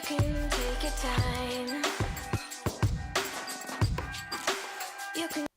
can take your time. You can.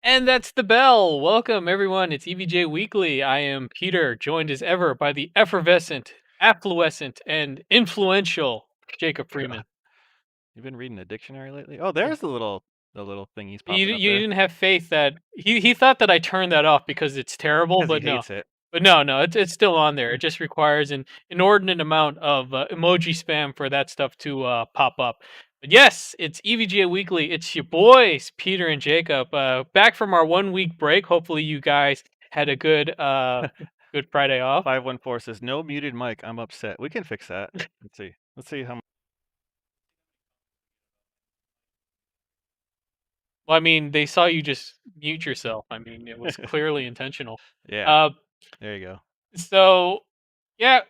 And that's the bell. Welcome, everyone. It's EVJ Weekly. I am Peter, joined as ever by the effervescent, affluescent, and influential Jacob Freeman. You've been reading a dictionary lately? Oh, there's the little thing he's You, popping up you there. didn't have faith that he thought that I turned that off because it's terrible, Because but he no. hates it. But no, it's still on there. It just requires an inordinate amount of emoji spam for that stuff to pop up. But yes, it's EVGA Weekly. It's your boys, Peter and Jacob, back from our 1 week break. Hopefully, you guys had a good good Friday off. 514 says no muted mic. I'm upset. We can fix that. Let's see. Let's see how. Well, I mean, they saw you just mute yourself. I mean, it was clearly intentional. Yeah. There you go. So yeah,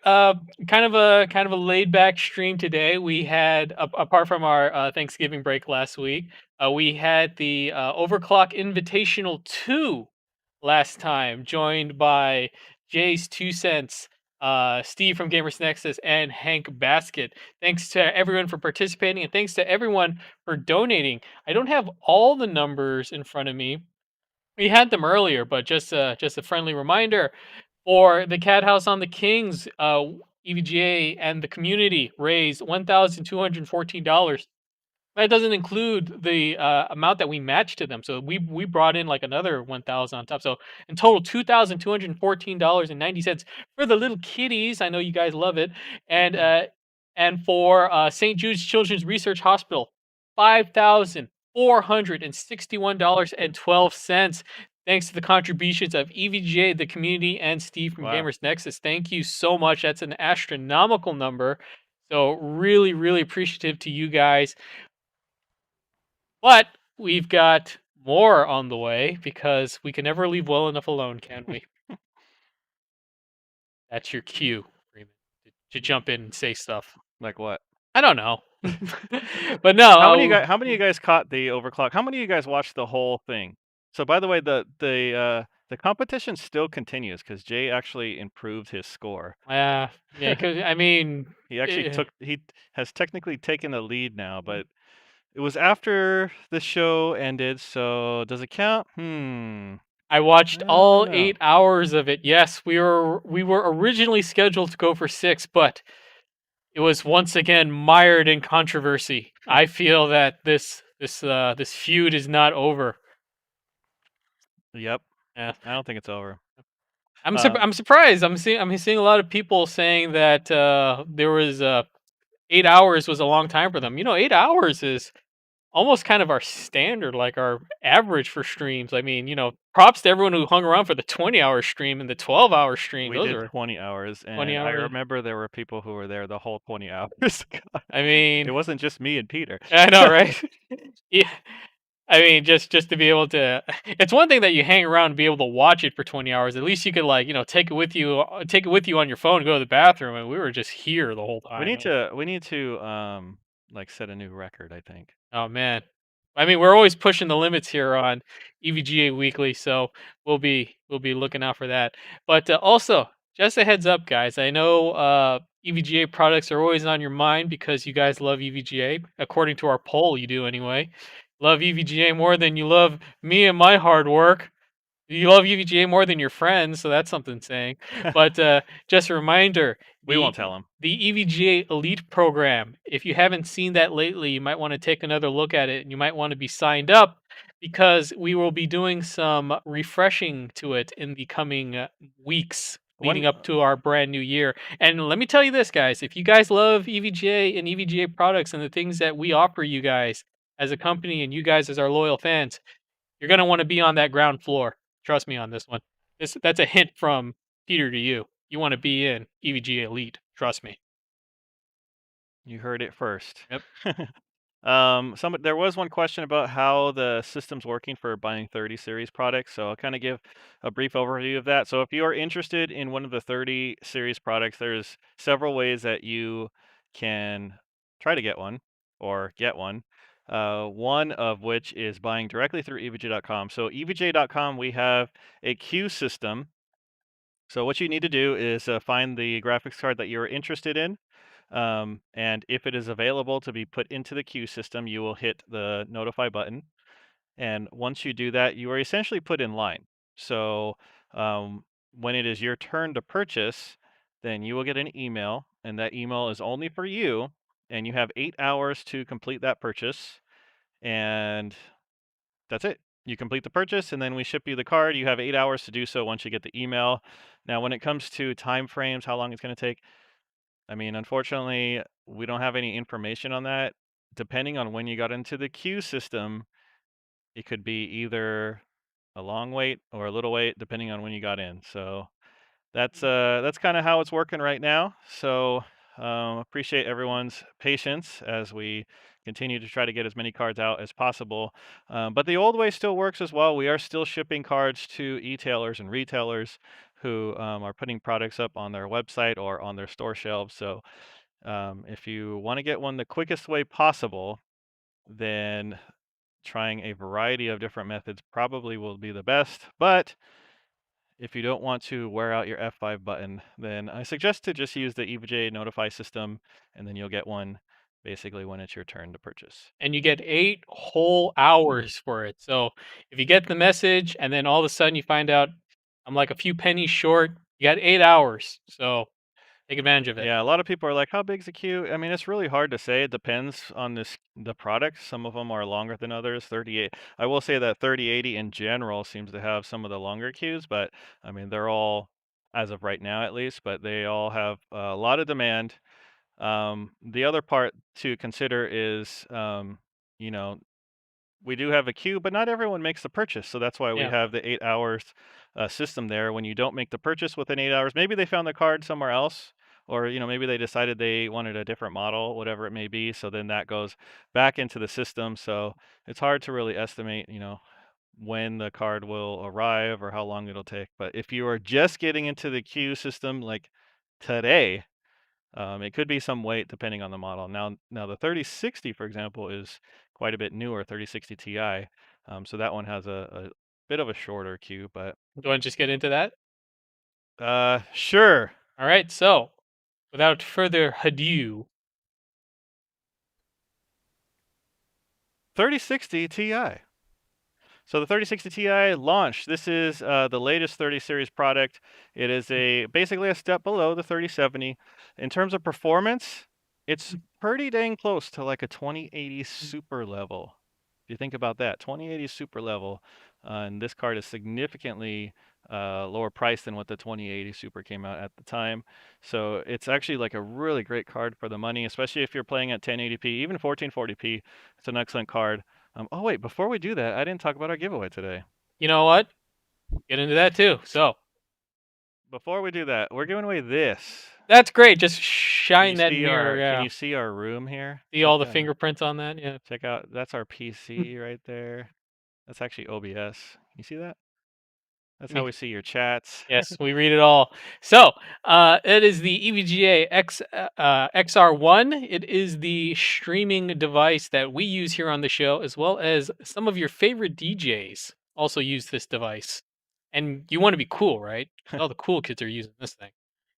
kind of a laid back stream today. We had apart from our Thanksgiving break last week, we had the Overclock Invitational 2 last time, joined by Jay's 2 cents, Steve from Gamers Nexus, and Hank Basket. Thanks to everyone for participating, and thanks to everyone for donating. I don't have all the numbers in front of me. We had them earlier, but just a friendly reminder for the Cat House on the Kings. EVGA and the community raised $1,214. That doesn't include the amount that we matched to them. So we brought in like another 1,000 on top. So in total, $2,214.90 for the little kitties. I know you guys love it, and for St. Jude's Children's Research Hospital, $5,461.12. Thanks to the contributions of EVGA, the community, and Steve from Wow. Gamers Nexus. Thank you so much. That's an astronomical number. So really, really appreciative to you guys. But we've got more on the way because we can never leave well enough alone, can we? That's your cue, Freeman, to jump in and say stuff. Like what? I don't know. But no, How many of you guys caught the overclock? How many of you guys watched the whole thing? So by the way, the competition still continues because Jay actually improved his score. yeah, because I mean, He actually eh, he has technically taken the lead now, but it was after the show ended, so does it count? I watched I all don't know. 8 hours of it. Yes, we were originally scheduled to go for 6, but it was once again mired in controversy. I feel that this feud is not over. Yep. Yeah. I don't think it's over. I'm surprised. I'm seeing a lot of people saying that there was 8 hours was a long time for them. 8 hours is almost kind of our standard, like our average for streams. I mean, props to everyone who hung around for the 20-hour stream and the 12-hour stream. We Those did are 20 hours, 20 and I hours. remember there were people who were there the whole 20 hours. God. I It mean, wasn't just me and Peter. I know, right? Yeah. I mean, just to be able to, it's one thing that you hang around and be able to watch it for 20 hours. At least you could like, take it with you on your phone, go to the bathroom, and we were just here the whole We time. need to like set a new record, I think. Oh man. I mean, we're always pushing the limits here on EVGA Weekly, so we'll be looking out for that. But also, just a heads up, guys. I know EVGA products are always on your mind because you guys love EVGA. According to our poll, you do anyway. Love EVGA more than you love me and my hard work. You love UVGA more than your friends, so that's something saying. But just a reminder, We won't the tell him. the EVGA Elite program. If you haven't seen that lately, you might want to take another look at it, and you might want to be signed up because we will be doing some refreshing to it in the coming weeks leading One up to our brand new year. And let me tell you this, guys: if you guys love EVGA and EVGA products and the things that we offer you guys as a company, and you guys as our loyal fans, you're gonna want to be on that ground floor. Trust me on this one. That's a hint from Peter to you. You want to be in EVGA Elite. Trust me. You heard it first. Yep. There was one question about how the system's working for buying 30 series products, so I'll kind of give a brief overview of that. So if you are interested in one of the 30 series products, there's several ways that you can try to get one or get one. One of which is buying directly through evj.com. So evj.com, we have a queue system. So what you need to do is find the graphics card that you're interested in. And if it is available to be put into the queue system, you will hit the notify button. And once you do that, you are essentially put in line. So when it is your turn to purchase, then you will get an email, and that email is only for you. And you have 8 hours to complete that purchase. And that's it. You complete the purchase, and then we ship you the card. You have 8 hours to do so once you get the email. Now, when it comes to time frames, how long it's going to take, I mean, unfortunately, we don't have any information on that. Depending on when you got into the queue system, it could be either a long wait or a little wait, depending on when you got in. So that's kind of how it's working right now. So appreciate everyone's patience as we continue to try to get as many cards out as possible. But the old way still works as well. We are still shipping cards to e-tailers and retailers who are putting products up on their website or on their store shelves. So if you want to get one the quickest way possible, then trying a variety of different methods probably will be the best. But if you don't want to wear out your F5 button, then I suggest to just use the EVGA notify system, and then you'll get one basically when it's your turn to purchase. And you get 8 whole hours for it. So if you get the message and then all of a sudden you find out I'm like a few pennies short, you got 8 hours. So take advantage of it. Yeah, a lot of people are like, "How big's the queue?" I mean, it's really hard to say. It depends on the product. Some of them are longer than others. 38. I will say that 3080 in general seems to have some of the longer queues, but I mean, they're all, as of right now at least, but they all have a lot of demand. The other part to consider is, you know, we do have a queue, but not everyone makes the purchase. So that's why we Yeah. have the 8 hours system there. When you don't make the purchase within 8 hours, maybe they found the card somewhere else, or maybe they decided they wanted a different model, whatever it may be. So then that goes back into the system. So it's hard to really estimate, when the card will arrive or how long it'll take. But if you are just getting into the queue system like today, it could be some wait depending on the model. Now the 3060, for example, is quite a bit newer, 3060 Ti. So that one has a bit of a shorter queue, but Do you want to just get into that? sure. All right. So without further ado, 3060 Ti. So the 3060 Ti launched. This is the latest 30 series product. It is basically a step below the 3070. In terms of performance, it's pretty dang close to like a 2080 super level. If you think about that, 2080 super level, and this card is significantly lower price than what the 2080 super came out at the time. So it's actually like a really great card for the money, especially if you're playing at 1080p, even 1440p. It's an excellent card. Oh wait, before we do that, I didn't talk about our giveaway today. you know what? Get into that too. So Before we do that, we're giving away this. that's great. Just Can you shine that see mirror. can Yeah. you see our room here? See all the fingerprints on that. Yeah. Check out, that's our PC right there. That's actually OBS. Can you see that? That's how we see your chats. Yes, we read it all. So, it is the EVGA XR1. It is the streaming device that we use here on the show, as well as some of your favorite DJs also use this device. And you want to be cool, right? All the cool kids are using this thing.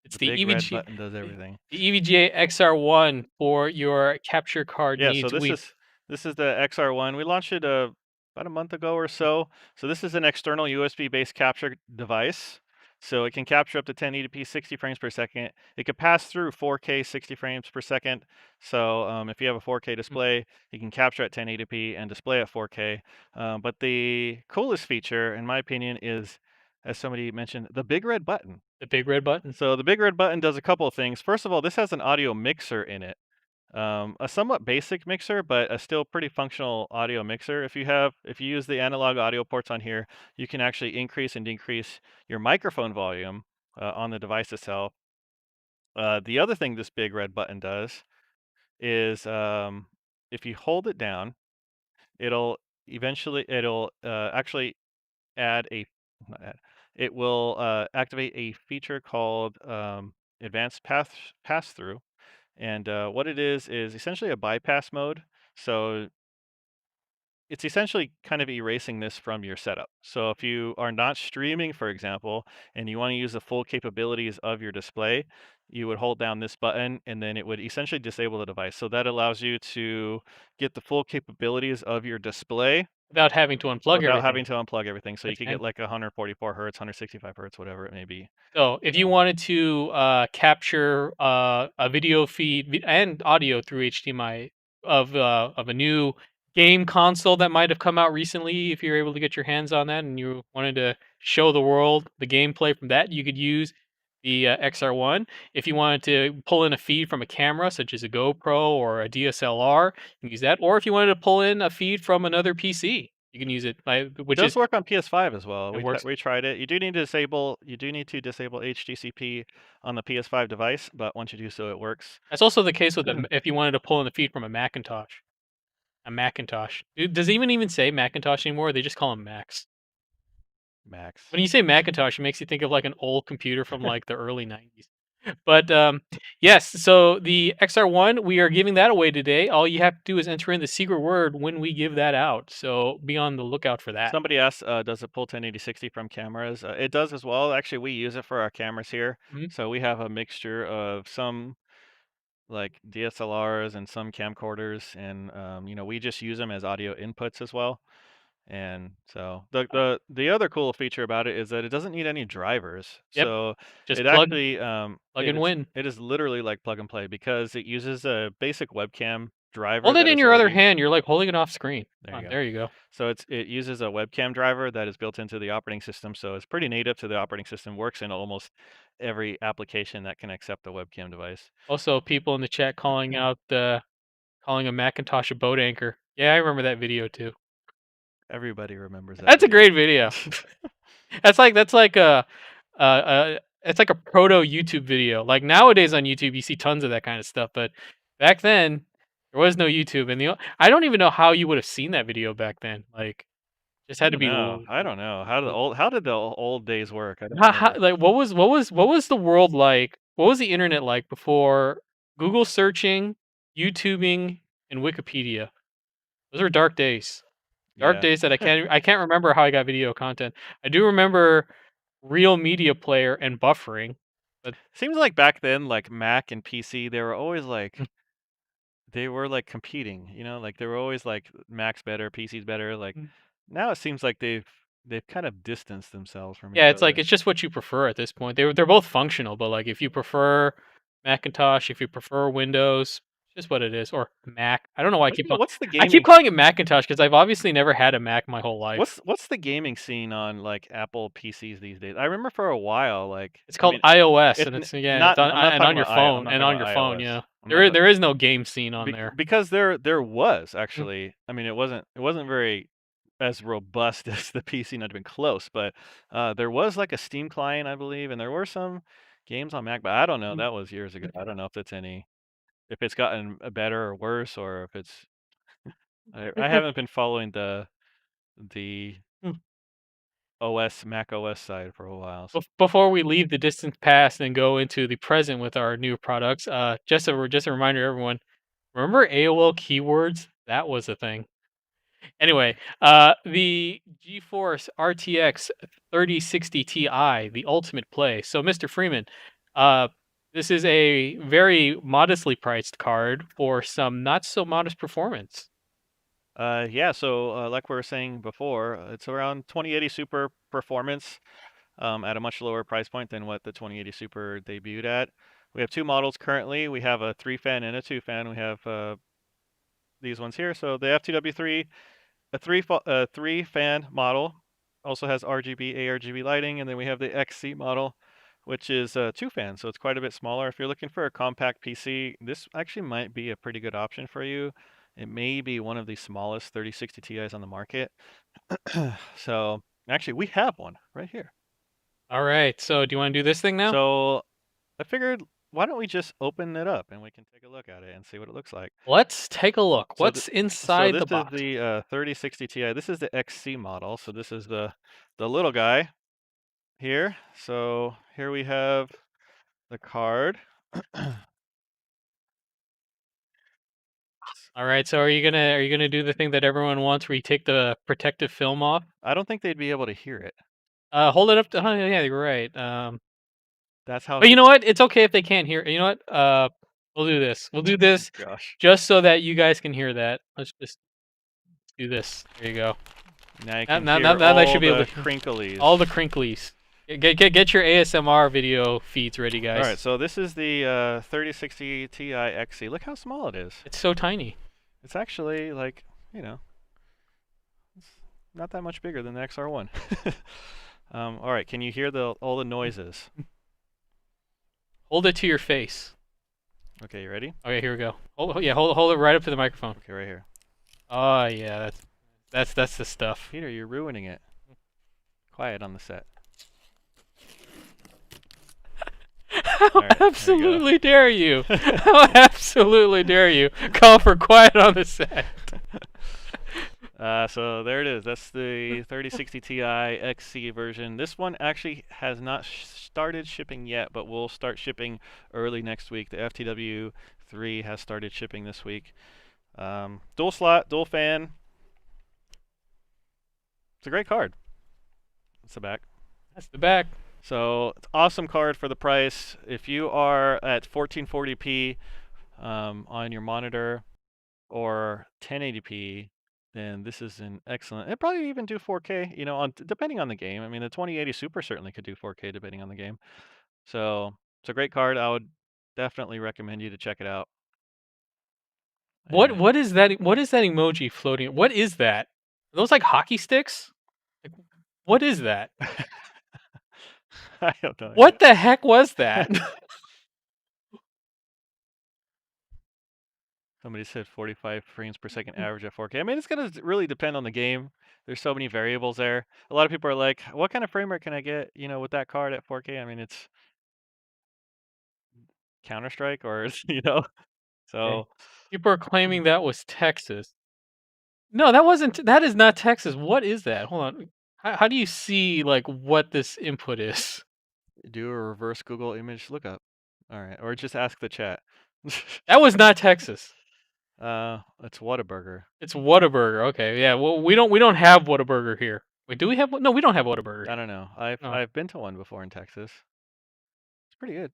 It's The the big red EVG, button does everything. the EVGA XR1 for your capture card Yeah, so needs. this is the XR1. We launched it about a month ago or so. So this is an external USB-based capture device. So it can capture up to 1080p 60 frames per second. It could pass through 4K 60 frames per second. So if you have a 4K display, you can capture at 1080p and display at 4K. But the coolest feature, in my opinion, is, as somebody mentioned, the big red button. The big red button. So the big red button does a couple of things. First of all, this has an audio mixer in it. A somewhat basic mixer, but a still pretty functional audio mixer. If you use the analog audio ports on here, you can actually increase and decrease your microphone volume on the device itself. The other thing this big red button does is if you hold it down, it'll actually add a not add, it will activate a feature called advanced pass through. And what it is essentially a bypass mode. So it's essentially kind of erasing this from your setup. So if you are not streaming, for example, and you want to use the full capabilities of your display, you would hold down this button and then it would essentially disable the device. So that allows you to get the full capabilities of your display Without having to unplug without everything. having to unplug everything. So you That's could get like 144 hertz, 165 hertz, whatever it may be. So if you wanted to capture a video feed and audio through HDMI of a new game console that might have come out recently, if you're able to get your hands on that and you wanted to show the world the gameplay from that, you could use the XR1. If you wanted to pull in a feed from a camera, such as a GoPro or a DSLR, you can use that. Or if you wanted to pull in a feed from another PC, you can use it. Which Does is work on PS5 as well. it works. We tried it. You do need to disable HDCP on the PS5 device, but once you do so, it works. That's also the case with if you wanted to pull in the feed from a Macintosh. A Macintosh. Does it even say Macintosh anymore? Or they just call them Macs. Max. When you say Macintosh, it makes you think of like an old computer from like the early 90s. But yes, so the XR1, we are giving that away today. All you have to do is enter in the secret word when we give that out. So be on the lookout for that. Somebody asked, does it pull 1080/60 from cameras? It does as well. Actually, we use it for our cameras here. Mhm. So we have a mixture of some like DSLRs and some camcorders, and we just use them as audio inputs as well. And so the other cool feature about it is that it doesn't need any drivers. Yep. So Just it plug actually plug and win. it is literally like plug and play because it uses a basic webcam driver Hold it that in is your other already hand. You're like holding it off screen. there. Come You on, go. there you go. So it uses a webcam driver that is built into the operating system. So it's pretty native to the operating system. Works in almost every application that can accept a webcam device. Also, people in the chat calling a Macintosh a boat anchor. Yeah, I remember that video too. Everybody remembers that That's a video. great video. That's like it's like a proto YouTube video. Like nowadays on YouTube, you see tons of that kind of stuff, but back then there was no YouTube, and I don't even know how you would have seen that video back then. Like, just had to be I don't know. How did the old days work? I don't how, remember. like what was the world like? What was the internet like before Google searching, YouTubing, and Wikipedia? Those are dark days. Dark Yeah. days that I can't remember how I got video content. I do remember Real Media Player and buffering, but Seems like back then, like Mac and PC, they were always like mm, they were like competing, like they were always like Mac's better, PC's better. Like mm. now it seems like they've kind of distanced themselves from Yeah, each it's like other. it's just what you prefer at this point. They're both functional, but like if you prefer Macintosh, if you prefer Windows, it's just what it is, or Mac. I don't know why What's the I keep gaming calling it Macintosh because I've obviously never had a Mac my whole life. what's the gaming scene on like Apple PCs these days? I remember for a while, like It's I called mean, iOS, it's and it's yeah, it's I'm not talking on your about I I'm phone not and talking on about your phone. iOS. Yeah, I'm not there is no game scene on there. because there was Mm, actually. I mean, it wasn't very as robust as the PC, not even close, but there was like a Steam client, I believe, and there were some games on Mac, but I don't know. mm, That was years ago. I don't know if it's gotten better or worse, or if it's. I haven't been following the mm. Mac OS side for a while. So. Before we leave the distant past and go into the present with our new products, just a reminder, everyone. Remember AOL keywords? That was a thing. Anyway, the GeForce RTX 3060 Ti, the ultimate play. So, Mr. Freeman, uh, this is a very modestly priced card for some not so modest performance. Yeah, so like we were saying before, it's around 2080 Super performance at a much lower price point than what the 2080 Super debuted at. We have two models currently. We have a 3-fan and a 2-fan. We have these ones here. So the F2W3, a 3-fan model, also has RGB, ARGB lighting, and then we have the XC model, which is 2-fan. So it's quite a bit smaller. If you're looking for a compact PC, this actually might be a pretty good option for you. It may be one of the smallest 3060 Ti's on the market. So actually, we have one right here. All right. So, do you want to do this thing now? So I figured, why don't we just open it up and we can take a look at it and see what it looks like. Let's take a look. So What's inside this the is box? the 3060 Ti. This is the XC model. So this is the little guy here. So here we have the card. All right. So, are you gonna do the thing that everyone wants, where you take the protective film off? I don't think they'd be able to hear it. Hold it up to. Oh, yeah, you're right. That's how. But you know what? It's okay if they can't hear. You know what? We'll do this. We'll do this Gosh. just so that you guys can hear that. Let's just do this. There you go. Now you Now, can now, hear now they all should be able the to crinklies. all the crinklies. Get your ASMR video feeds ready, guys. All right, so this is the 3060 Ti XC. Look how small it is. It's so tiny. It's actually like, it's not that much bigger than the XR1. All right, can you hear all the noises? Hold it to your face. Okay, you ready? Okay, here we go. Hold it right up to the microphone. Okay, right here. Oh yeah, that's the stuff. Peter, you're ruining it. Quiet on the set. How All right, there you go. absolutely dare you? How absolutely dare you call for quiet on the set? So there it is. That's the 3060 Ti XC version. This one actually has not started shipping yet, but will start shipping early next week. The FTW 3 has started shipping this week. Dual slot, dual fan. It's a great card. That's the back. That's the back. So it's awesome card for the price. If you are at 1440p on your monitor or 1080p, then this is an excellent. It probably even do 4K. You know, depending on the game. I mean, the 2080 Super certainly could do 4K depending on the game. So it's a great card. I would definitely recommend you to check it out. What is that? What is that emoji floating? What is that? Are those like hockey sticks? Like, what is that? I don't know. What the heck was that? Somebody said 45 frames per second average at 4K. I mean, it's going to really depend on the game. There's so many variables there. A lot of people are like, what kind of frame rate can I get, you know, with that card at 4K? I mean, it's Counter-Strike or, you know, so. Okay. People are claiming that was Texas. No, that wasn't. That is not Texas. What is that? Hold on. How do you see like what this input is? Do a reverse Google image lookup. All right, or just ask the chat. That was not Texas. It's Whataburger. It's Whataburger. Okay, yeah. Well, we don't have Whataburger here. Wait, do we have? No, we don't have Whataburger. I don't know. I've been to one before in Texas. It's pretty good.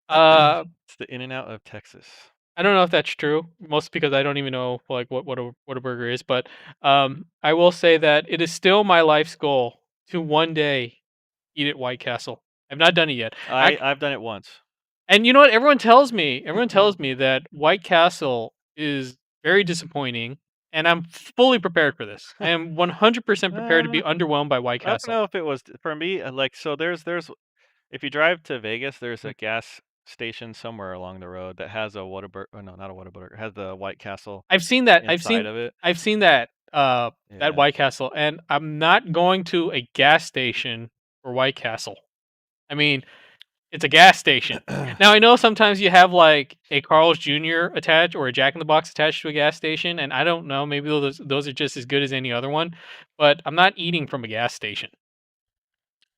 It's the In-N-Out of Texas. I don't know if that's true. Mostly because I don't even know like what a burger is. But I will say that it is still my life's goal to one day eat at White Castle. I've not done it yet. I've done it once. And you know what? Everyone tells me that White Castle is very disappointing, and I'm fully prepared for this. I am 100% prepared to be underwhelmed by White I don't Castle. know if it was for me. Like, so there's if you drive to Vegas, there's a gas station somewhere along the road that has a Whataburger. Oh, no, not a Whataburger. It has the White Castle. I've seen that. Inside of it. I've seen that. Yeah. That White Castle, and I'm not going to a gas station for White Castle. I mean, it's a gas station. Now I know sometimes you have like a Carl's Jr. attached or a Jack in the Box attached to a gas station, and I don't know, maybe those are just as good as any other one, but I'm not eating from a gas station.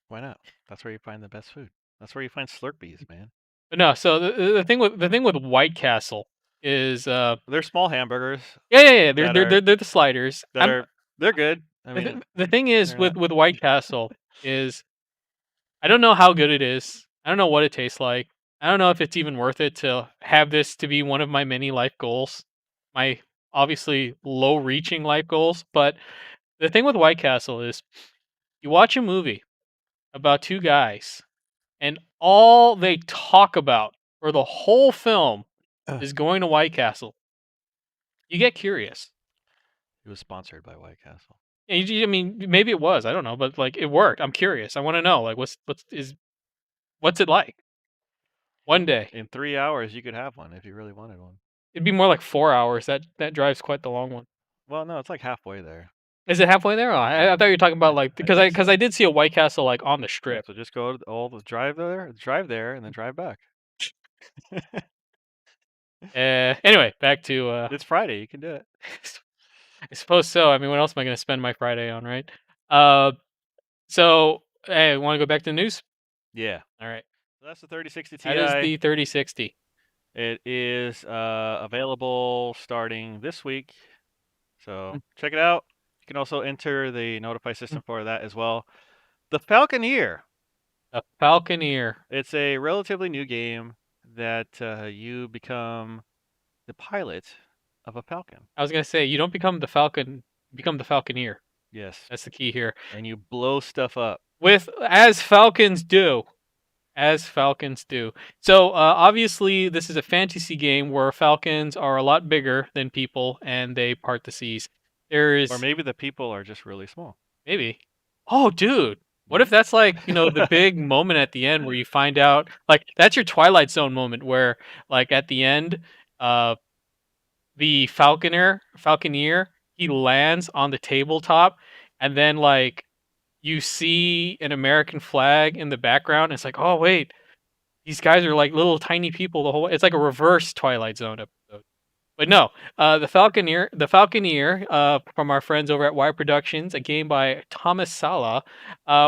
Why not? That's where you find the best food. That's where you find Slurpees, man. But no, so the thing with White Castle is they're small hamburgers. Yeah. They're the sliders. They're good. I mean, the thing is with White Castle is I don't know how good it is. I don't know what it tastes like. I don't know if it's even worth it to have this to be one of my many life goals. My obviously low reaching life goals. But the thing with White Castle is you watch a movie about two guys and all they talk about for the whole film is going to White Castle. You get curious. It was sponsored by White Castle. Yeah, I mean, maybe it was. I don't know, but like it worked. I'm curious. I want to know, like, what's it like? One day. In 3 hours, you could have one if you really wanted one. It'd be more like 4 hours. That drive's quite the long one. Well, no, it's like halfway there. Is it halfway there? Oh, I thought you were talking about like because I did see a White Castle like on the strip. So just go drive there, and then drive back. Anyway, back to It's Friday. You can do it. I suppose so. I mean, what else am I going to spend my Friday on, right? So hey, want to go back to the news? Yeah. All right. So that's the 3060 Ti. That is the 3060. It is available starting this week. So check it out. You can also enter the notify system for that as well. The Falconeer. The Falconeer. It's a relatively new game that you become the pilot of a falcon. I was gonna say you don't become the Falcon, you become the Falconeer. Yes. That's the key here. And you blow stuff up. As Falcons do. As Falcons do. So obviously this is a fantasy game where falcons are a lot bigger than people and they part the seas. Or maybe the people are just really small. Maybe. Oh, dude. What if that's like, the big moment at the end where you find out, like, that's your Twilight Zone moment where, like, at the end, the Falconeer, he lands on the tabletop, and then, like, you see an American flag in the background. And it's like, oh, wait, these guys are, like, little tiny people the whole way. It's like a reverse Twilight Zone episode. But no, the Falconeer, from our friends over at Y Productions, a game by Thomas Sala.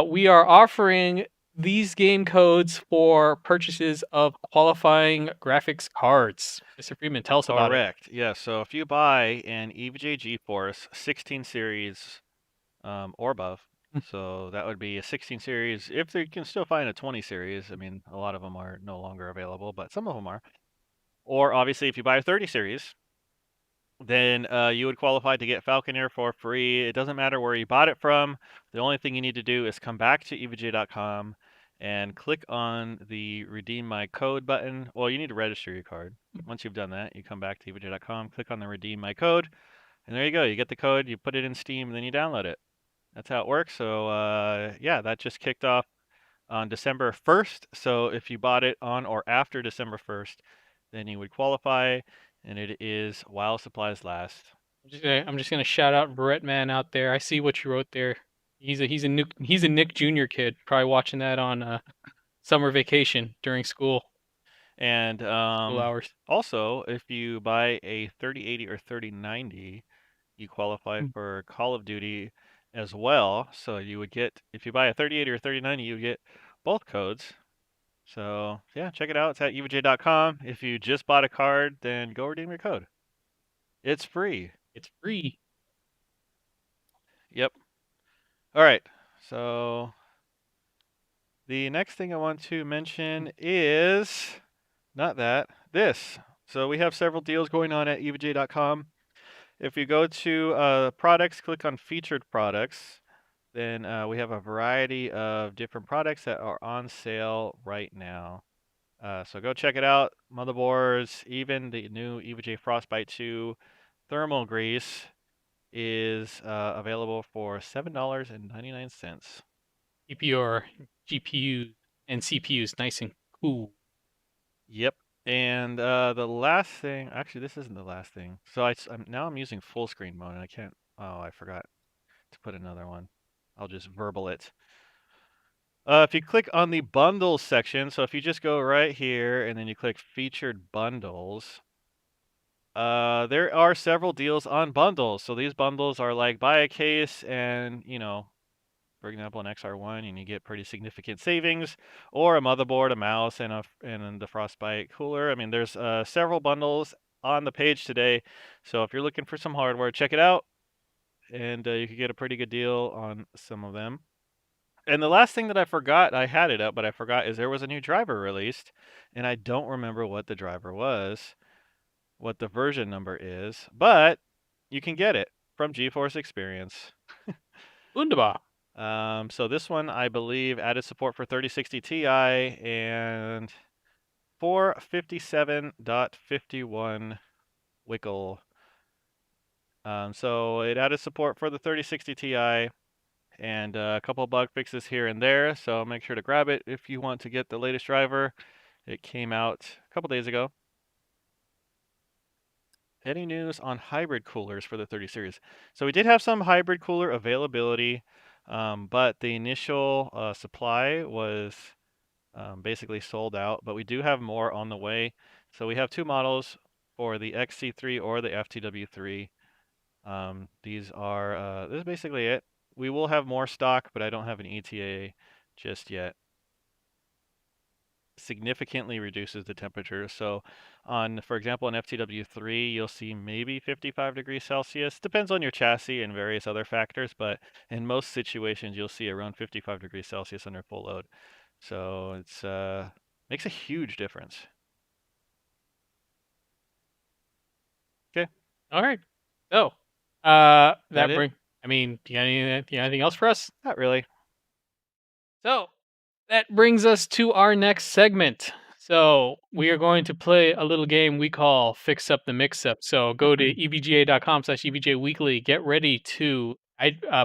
We are offering these game codes for purchases of qualifying graphics cards. Mr. Friedman, tell us about it. Correct. Yeah. So if you buy an EVGA GeForce 16 series or above, so that would be a 16 series. If you can still find a 20 series, I mean, a lot of them are no longer available, but some of them are. Or obviously, if you buy a 30 series, then you would qualify to get Falconeer for free. It doesn't matter where you bought it from. The only thing you need to do is come back to evga.com and click on the redeem my code button. Well, you need to register your card. Once you've done that, you come back to evga.com, click on the redeem my code, and there you go. You get the code, you put it in Steam, and then you download it. That's how it works. So yeah, that just kicked off on December 1st. So if you bought it on or after December 1st, then you would qualify, and it is while supplies last. I'm just gonna shout out Brett Man out there. I see what you wrote there. He's a Nick Jr. kid, probably watching that on summer vacation during school And hours. also, if you buy a 3080 or 3090, you qualify for Call of Duty as well. So you would get, if you buy a 3080 or 3090, you get both codes. So yeah, check it out. It's at evj.com. If you just bought a card, then go redeem your code. It's free. It's free. Yep. All right. So the next thing I want to mention is not that, this. So we have several deals going on at evj.com. If you go to products, click on featured products, then we have a variety of different products that are on sale right now. So go check it out. Motherboards, even the new EVGA Frostbite 2 thermal grease is available for $7.99. Keep your GPUs and CPUs nice and cool. Yep. And the last thing, actually, this isn't the last thing. So I'm using full screen mode, and I can't. Oh, I forgot to put another one. I'll just verbal it. If you click on the bundles section, so if you just go right here and then you click featured bundles, there are several deals on bundles. So these bundles are like buy a case and, for example, an Xr1 and you get pretty significant savings, or a motherboard, a mouse, and the Frostbite cooler. I mean, there's several bundles on the page today. So if you're looking for some hardware, check it out, and you could get a pretty good deal on some of them. And the last thing that I forgot, I had it up, but I forgot, is there was a new driver released, and I don't remember what the driver was, what the version number is, but you can get it from GeForce Experience. Wunderbar. So this one, I believe, added support for 3060 Ti and 457.51 Wickel. So it added support for the 3060 Ti and a couple of bug fixes here and there. So make sure to grab it if you want to get the latest driver. It came out a couple days ago. Any news on hybrid coolers for the 30 series? So we did have some hybrid cooler availability, but the initial supply was basically sold out. But we do have more on the way. So we have two models for the XC3 or the FTW3. This is basically it. We will have more stock, but I don't have an ETA just yet. Significantly reduces the temperature. So for example, on FTW3, you'll see maybe 55 degrees Celsius. Depends on your chassis and various other factors, but in most situations, you'll see around 55 degrees Celsius under full load. So it's makes a huge difference. Okay. All right. So, that That it? bring. I mean, do you got anything else for us? Not really. So, that brings us to our next segment. So, we are going to play a little game we call Fix Up the Mix Up. So, go to evga.com/evjweekly. Get ready to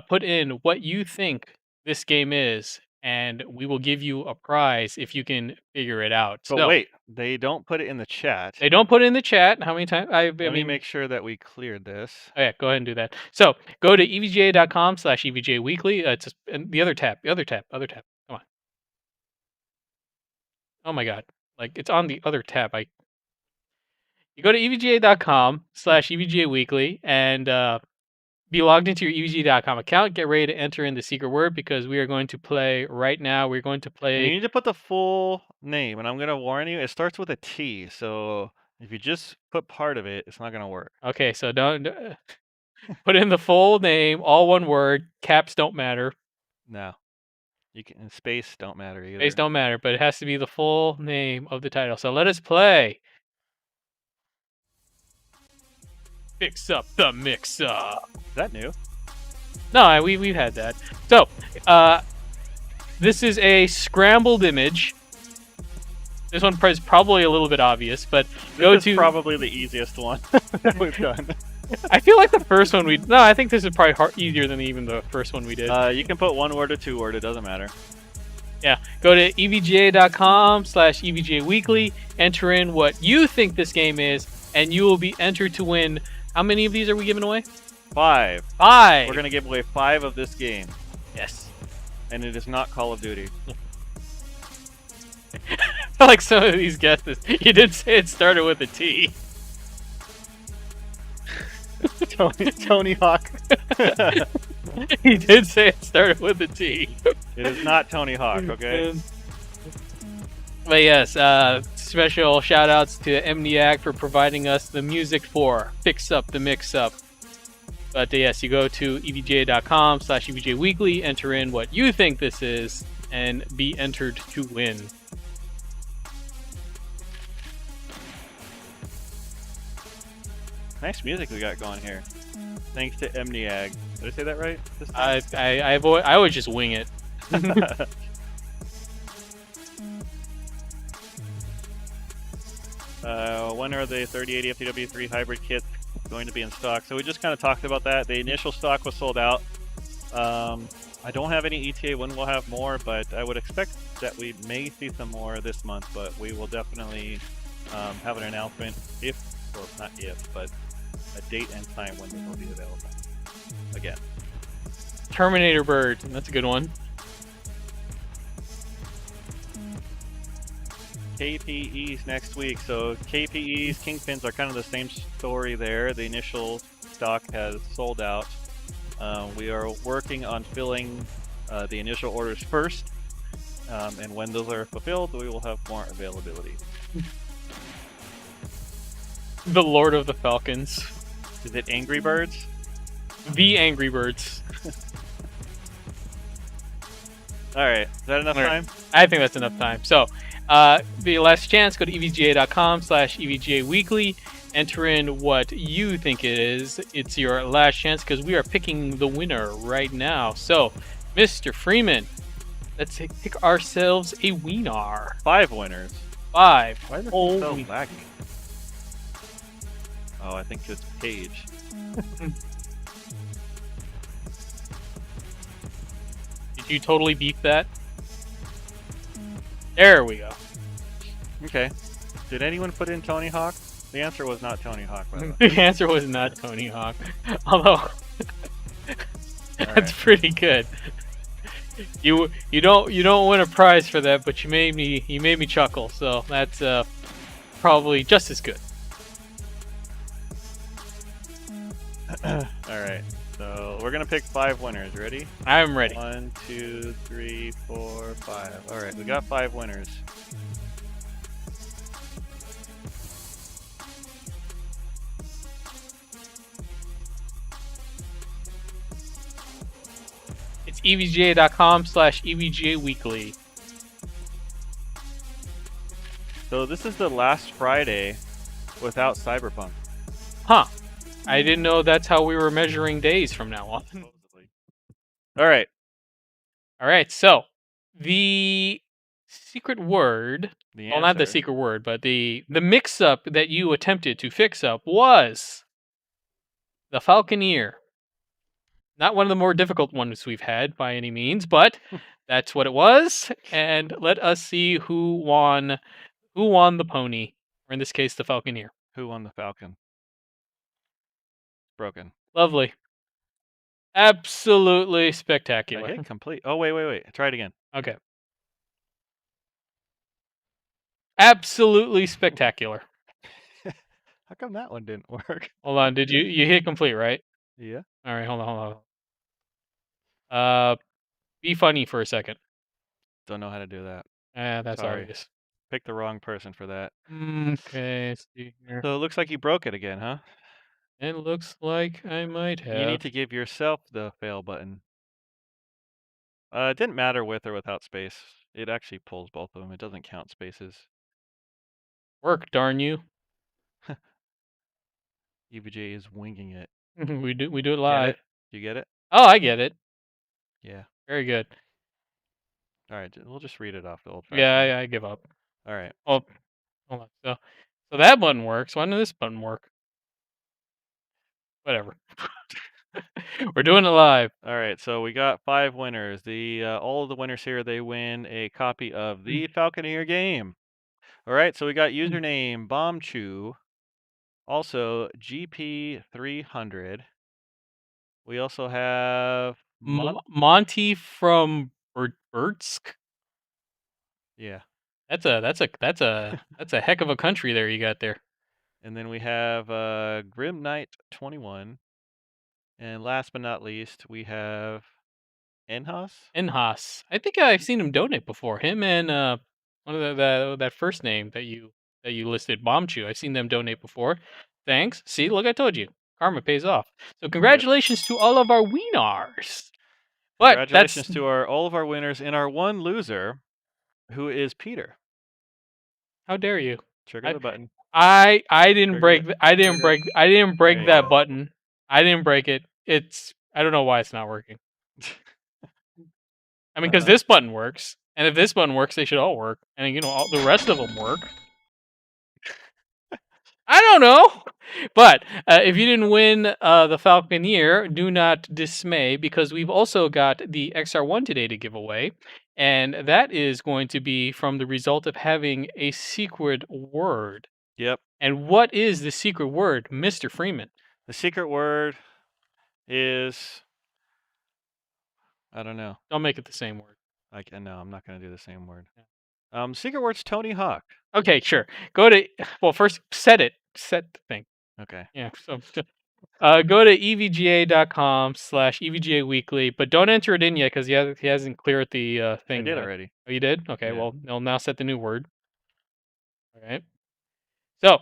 put in what you think this game is, and we will give you a prize if you can figure it out. But So, wait, they don't put it in the chat. they don't put it in the chat. How many times? I Let me mean, make sure that we cleared this. oh yeah, go ahead and do that. So go to evga.com/evjweekly. It's the other tab. Other tab. Come on. Oh my god. Like it's on the other tab. You go to evga.com/evga weekly and be logged into your evga.com account. Get ready to enter in the secret word because we are going to play right now. We're going to And play. you need to put the full name, and I'm gonna warn you, it starts with a T. So if you just put part of it, it's not gonna work. Okay, so don't put in the full name, all one word. Caps don't matter. No, you can space don't matter either. Space don't matter, but it has to be the full name of the title. So let us play. Fix up the mix-up. Is that new? No, we've had that. So, this is a scrambled image. This one is probably a little bit obvious, but This is probably the easiest one that we've done. I feel like the first one no, I think this is probably easier than even the first one we did. You can put one word or two word, it doesn't matter. Yeah, go to evga.com/evga weekly, enter in what you think this game is, and you will be entered to win. How many of these are we giving away? 5. 5. We're gonna give away 5 of this game. Yes. And it is not Call of Duty. I like some of these guesses. You did say it started with a T. Tony Hawk. He did say it started with a T. It is not Tony Hawk, okay? But yes, special shout outs to Amniac for providing us the music for Fix Up the Mix Up. But yes, you go to evga.com/evga weekly, enter in what you think this is, and be entered to win. Nice music we got going here. Thanks to Amniag. Did I say that right? I always just wing it. When are the 3080 FTW3 hybrid kits going to be in stock? So we just kind of talked about that. The initial stock was sold out. I don't have any ETA when we'll have more, but I would expect that we may see some more this month, but we will definitely have an announcement not if, but a date and time when this will be available. Again. Terminator Bird, that's a good one. KPEs next week. So KPEs, Kingpins are kind of the same story there. The initial stock has sold out. We are working on filling the initial orders first, and when those are fulfilled, we will have more availability. The Lord of the Falcons. Is it Angry Birds? The Angry Birds. Alright, is that enough time? I think that's enough time. So, the last chance, go to evga.com/evga weekly, enter in what you think it is. It's your last chance because we are picking the winner right now. So, Mr. Freeman, let's pick ourselves a winner. 5 winners. 5. Why is it Oh, so laggy? Oh, I think it's Page. Did you totally beat that? There we go. Okay. Did anyone put in Tony Hawk? The answer was not Tony Hawk, by the way. The answer was not Tony Hawk. Although that's pretty good. You don't win a prize for that, but you made me chuckle, so that's probably just as good. Alright, so we're gonna pick 5 winners. Ready? I'm ready. 1, 2, 3, 4, 5. Alright, we got 5 winners. It's evga.com/evga weekly. So this is the last Friday without Cyberpunk. Huh. I didn't know that's how we were measuring days from now on. Alright. Alright, so the secret word, well, not the secret word, but the mix-up that you attempted to fix up was the Falconeer. Not one of the more difficult ones we've had by any means, but that's what it was. And let us see who won the pony, or in this case, the Falconeer. Who won the Falcon? Broken. Lovely. Absolutely spectacular. I hit complete. Oh, wait. Try it again. Okay. Absolutely spectacular. How come that one didn't work? Hold on. Did you hit complete, right? Yeah. All right. Hold on. Be funny for a second. Don't know how to do that. That's Sorry. obvious. Picked the wrong person for that. Okay. Let's see here. So it looks like you broke it again, huh? It looks like I might have. You need to give yourself the fail button. It didn't matter with or without space. It actually pulls both of them. It doesn't count spaces. Work, darn you. EVJ is winging it. we do it Get live. it? You get it? Oh, I get it. Yeah. Very good. All right. We'll just read it off the old-fashioned. Yeah, I give up. All right. Oh, hold on. So that button works. Why doesn't this button work? Whatever. We're doing it live. All right. So we got 5 winners. All of the winners here, they win a copy of the Falconeer game. All right. So we got username BombChew. Also GP300. We also have Monty from Bertsk. Yeah. That's a heck of a country there you got there. And then we have Grim Knight 21. And last but not least, we have Enhas. Enhas. I think I've seen him donate before. Him and one of that first name that you listed, Bombchew. I've seen them donate before. Thanks. See, look, I told you. Karma pays off. So congratulations to all of our wieners. But Congratulations to all of our winners and our one loser, who is Peter. How dare you? Trigger the button. I didn't break I didn't break that go. button. I didn't break it. I don't know why it's not working. I mean, because this button works, and if this button works, they should all work, and all the rest of them work. I don't know, but if you didn't win the Falconeer, do not dismay, because we've also got the XR1 today to give away, and that is going to be from the result of having a secret word. Yep. And what is the secret word, Mr. Freeman? The secret word is, I don't know. Don't make it the same word. No, I'm not going to do the same word. Secret word's Tony Hawk. Okay, sure. Go to, well, first set it. Set the thing. Okay. Yeah. So go to evga.com/evga weekly, but don't enter it in yet because he hasn't cleared the thing. I did already. Oh, you did? Okay. Yeah. Well, they'll now set the new word. All right. So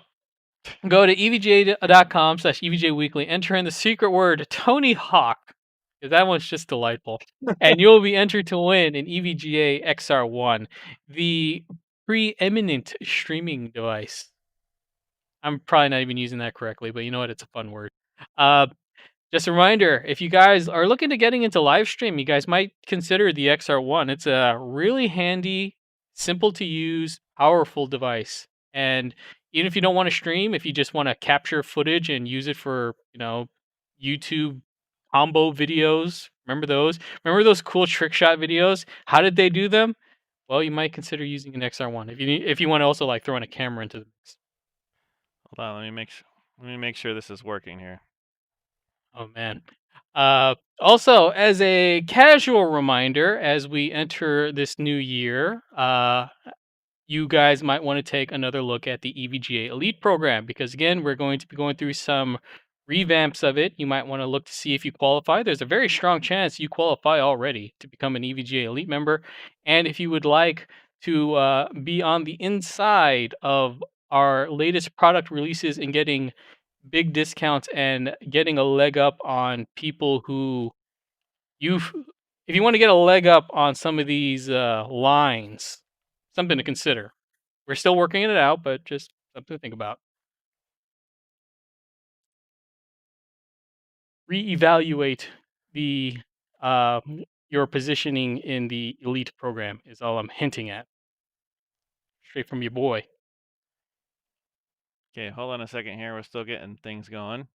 go to evga.com/evga weekly. Enter in the secret word Tony Hawk, because that one's just delightful, and you'll be entered to win an Evga Xr1, the preeminent streaming device. I'm probably not even using that correctly, but you know what? It's a fun word. Just a reminder, if you guys are looking to getting into live stream, you guys might consider the XR1. It's a really handy, simple to use, powerful device. And even if you don't want to stream, if you just want to capture footage and use it for, YouTube combo videos, remember those? Remember those cool trick shot videos? How did they do them? Well, you might consider using an XR1 if you want to also throw in a camera into the mix. Hold on, let me make sure this is working here. Oh man. Also, as a casual reminder, as we enter this new year, you guys might want to take another look at the EVGA Elite program, because again, we're going to be going through some revamps of it. You might want to look to see if you qualify. There's a very strong chance you qualify already to become an EVGA Elite member. And if you would like to be on the inside of our latest product releases and getting big discounts and getting a leg up on people who if you want to get a leg up on some of these lines, something to consider. We're still working it out, but just something to think about. Reevaluate the your positioning in the elite program is all I'm hinting at. Straight from your boy. Okay, hold on a second here. We're still getting things going.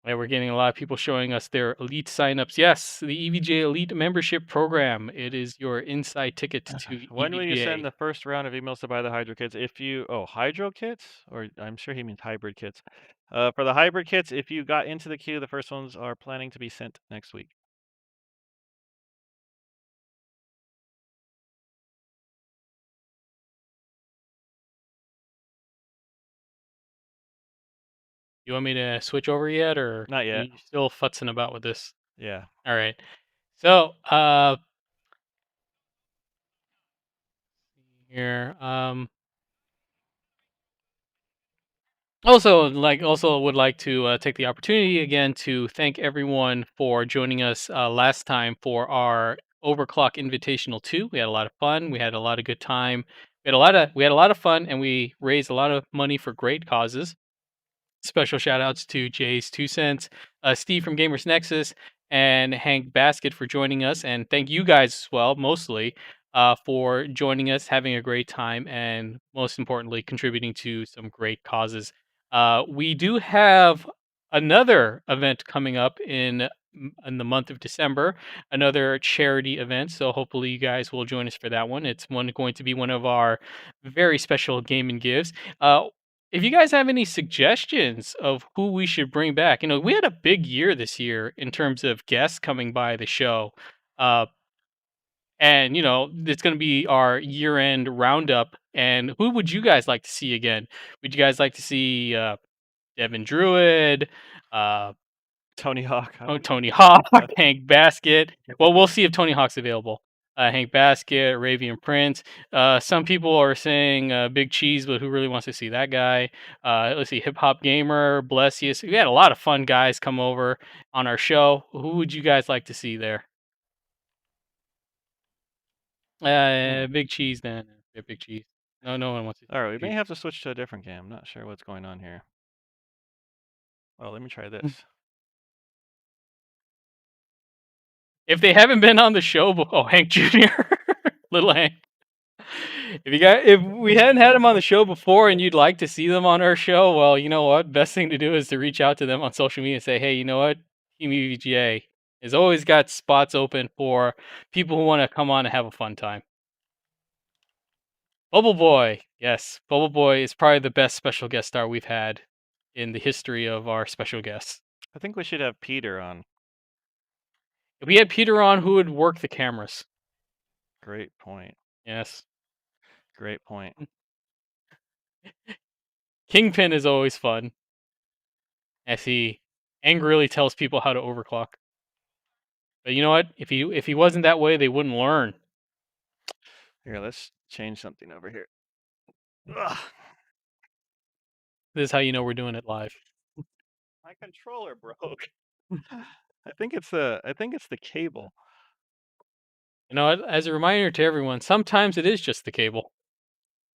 Yeah, we're getting a lot of people showing us their elite signups. Yes, the EVGA Elite membership program. It is your inside ticket to When will you EVGA. send the first round of emails to buy the Hydra kits? Hydro kits? Or I'm sure he means hybrid kits. For the hybrid kits, if you got into the queue, the first ones are planning to be sent next week. You want me to switch over yet, or Not are yet. you still futzing about with this? Yeah. All right. So, here, also would like to take the opportunity again to thank everyone for joining us last time for our Overclock Invitational 2. We had a lot of fun. We had a lot of good time. We had a lot of fun, and we raised a lot of money for great causes. Special shout outs to Jay's 2 cents, Steve from Gamers Nexus, and Hank Basket for joining us. And thank you guys as well, mostly, for joining us, having a great time, and most importantly, contributing to some great causes. We do have another event coming up in the month of December, another charity event. So hopefully you guys will join us for that one. It's going to be one of our very special game and gives. If you guys have any suggestions of who we should bring back, we had a big year this year in terms of guests coming by the show. Uh, and it's going to be our year-end roundup. And who would you guys like to see again? Would you guys like to see Devin Druid, uh, Tony Hawk. Tony Hawk, Hank Basket? Well, we'll see if Tony Hawk's available. Hank Basket, Arabian Prince. Some people are saying Big Cheese, but who really wants to see that guy? Let's see, Hip Hop Gamer, Blessius. We had a lot of fun guys come over on our show. Who would you guys like to see there? Big Cheese, then. Yeah, Big Cheese. No one wants to see All right, we Big may Cheese. have to switch to a different game. I'm not sure what's going on here. Oh, let me try this. If they haven't been on the show, Hank Jr., little Hank. If we hadn't had them on the show before and you'd like to see them on our show, well, you know what? Best thing to do is to reach out to them on social media and say, hey, you know what? Team EVGA has always got spots open for people who want to come on and have a fun time. Bubble Boy. Yes, Bubble Boy is probably the best special guest star we've had in the history of our special guests. I think we should have Peter on. If we had Peter on, who would work the cameras? Great point. Yes. Great point. Kingpin is always fun, as he angrily tells people how to overclock. But you know what? If he wasn't that way, they wouldn't learn. Here, let's change something over here. Ugh, This is how you know we're doing it live. my controller broke. I think it's the cable. You know what? As a reminder to everyone, sometimes it is just the cable.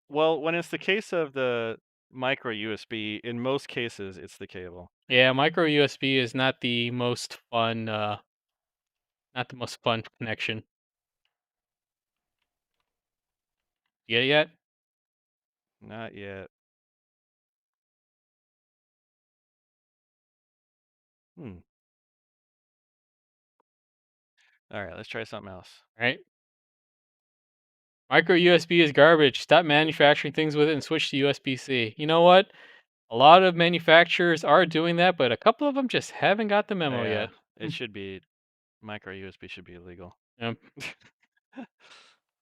Well, when it's the case of the micro USB, in most cases it's the cable. Yeah, micro USB is not the most fun connection. You get it yet? Not yet. Hmm. All right, let's try something else. All right. Micro USB is garbage. Stop manufacturing things with it and switch to USB-C. You know what? A lot of manufacturers are doing that, but a couple of them just haven't got the memo Yeah, yet. it should be micro USB should be illegal. Yep.